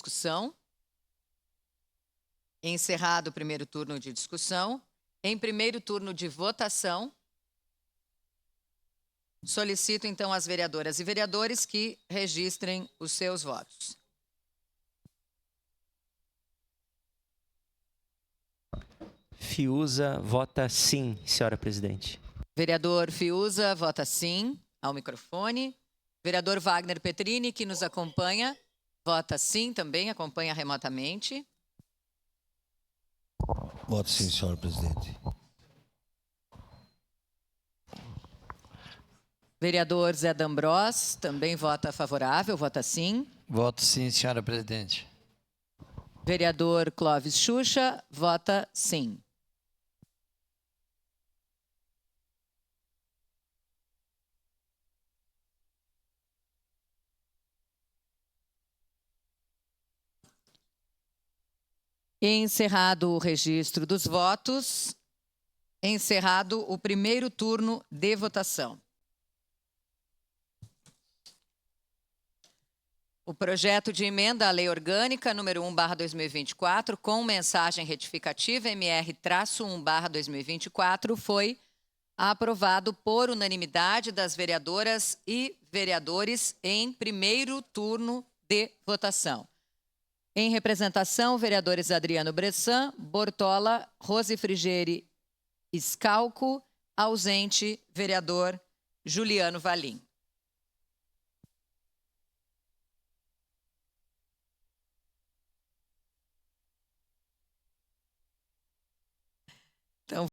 discussão. Encerrado o primeiro turno de discussão. Em primeiro turno de votação, solicito então às vereadoras e vereadores que registrem os seus votos. Fiuza vota sim, senhora presidente. Vereador Fiuza vota sim ao microfone. Vereador Wagner Petrini, que nos acompanha, vota sim também, acompanha remotamente. Voto sim, senhora presidente. Vereador Zé D'Ambrós também vota favorável, vota sim. Voto sim, senhora presidente. Vereador Clóvis Xuxa vota sim. Encerrado o registro dos votos, encerrado o primeiro turno de votação. O projeto de emenda à Lei Orgânica número 1/2024, com mensagem retificativa MR-1/2024, foi aprovado por unanimidade das vereadoras e vereadores em primeiro turno de votação. Em representação, vereadores Adriano Bressan, Bortola, Rose Frigeri, Scalco, ausente, vereador Juliano Valim.